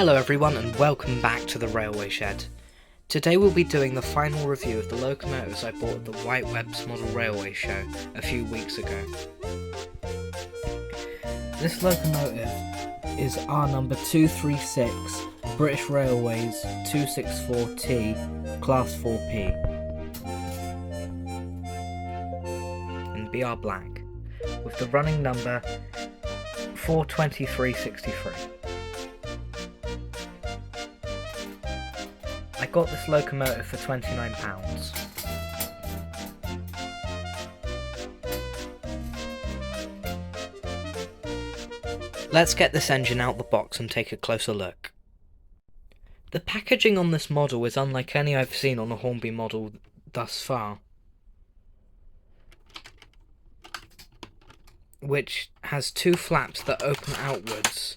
Hello everyone and welcome back to the Railway Shed. Today we'll be doing the final review of the locomotives I bought at the Whitewebbs Model Railway Show a few weeks ago. This locomotive is R number 236, British Railways 264T, Class 4P, in BR Black, with the running number 42363. I got this locomotive for £29. Let's get this engine out the box and take a closer look. The packaging on this model is unlike any I've seen on a Hornby model thus far, which has two flaps that open outwards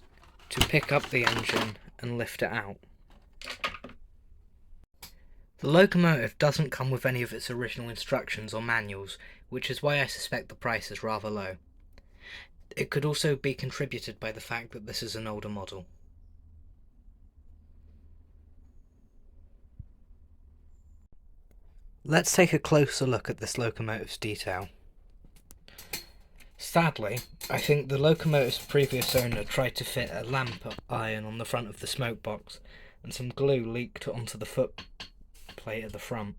to pick up the engine and lift it out. The locomotive doesn't come with any of its original instructions or manuals, which is why I suspect the price is rather low. It could also be contributed by the fact that this is an older model. Let's take a closer look at this locomotive's detail. Sadly, I think the locomotive's previous owner tried to fit a lamp iron on the front of the smoke box, and some glue leaked onto the foot plate at the front.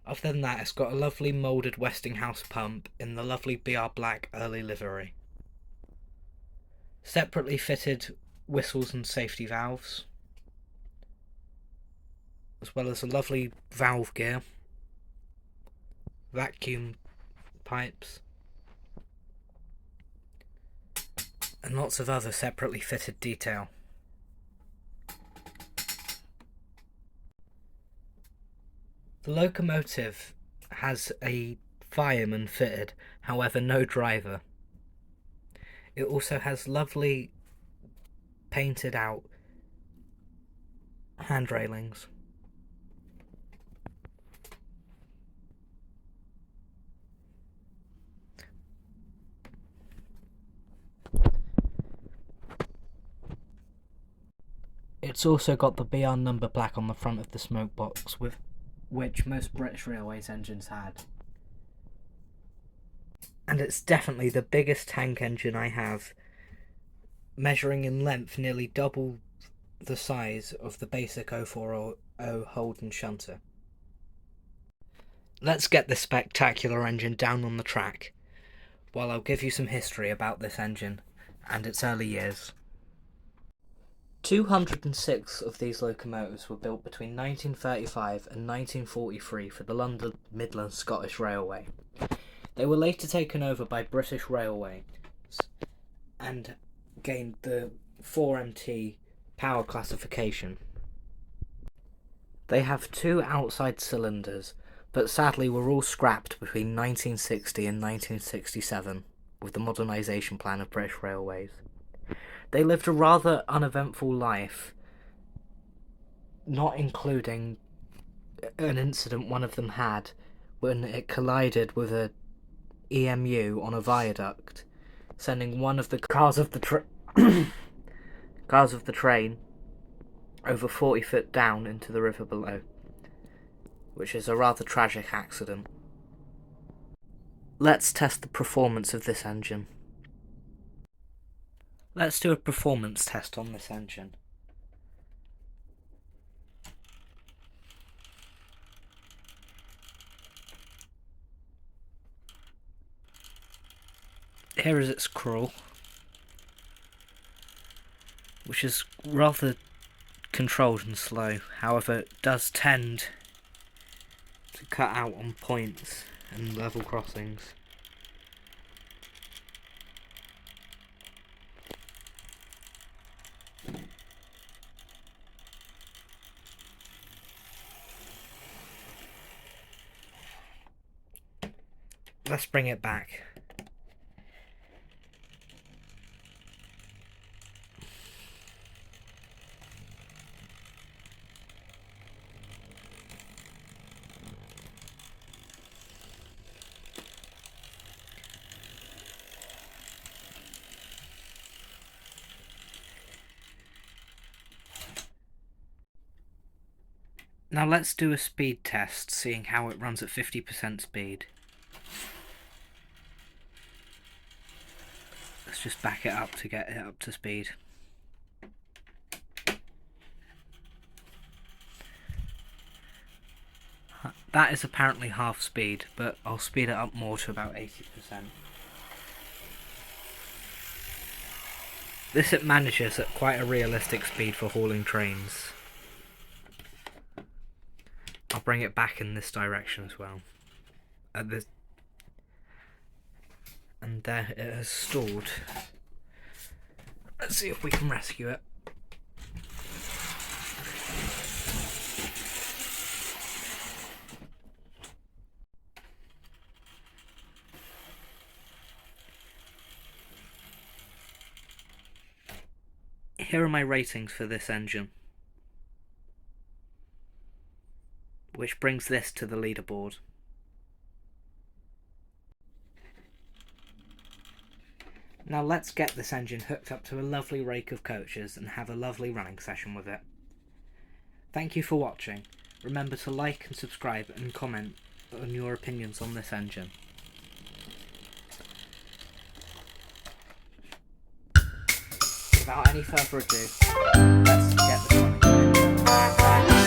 Other than that, it's got a lovely moulded Westinghouse pump in the lovely BR Black early livery. Separately fitted whistles and safety valves, as well as a lovely valve gear, vacuum pipes, and lots of other separately fitted detail. The locomotive has a fireman fitted, however no driver. It also has lovely painted out hand railings. It's also got the BR number plaque on the front of the smoke box, with which most British Railways engines had. And it's definitely the biggest tank engine I have, measuring in length nearly double the size of the basic 040 Holden shunter. Let's get this spectacular engine down on the track, while I'll give you some history about this engine and its early years. 206 of these locomotives were built between 1935 and 1943 for the London Midland Scottish Railway. They were later taken over by British Railways and gained the 4MT power classification. They have two outside cylinders, but sadly were all scrapped between 1960 and 1967 with the modernisation plan of British Railways. They lived a rather uneventful life, not including an incident one of them had when it collided with a EMU on a viaduct, sending one of the cars of the train over 40 foot down into the river below, which is a rather tragic accident. Let's test the performance of this engine. Let's do a performance test on this engine. Here is its crawl, which is rather controlled and slow. However, it does tend to cut out on points and level crossings. Let's bring it back. Now let's do a speed test, seeing how it runs at 50% speed. Let's just back it up to get it up to speed. That is apparently half speed, but I'll speed it up more to about 80%. This it manages at quite a realistic speed for hauling trains. I'll bring it back in this direction as well. And there it has stalled. Let's see if we can rescue it. Here are my ratings for this engine, which brings this to the leaderboard. Now let's get this engine hooked up to a lovely rake of coaches and have a lovely running session with it. Thank you for watching. Remember to like and subscribe and comment on your opinions on this engine. Without any further ado, let's get this running.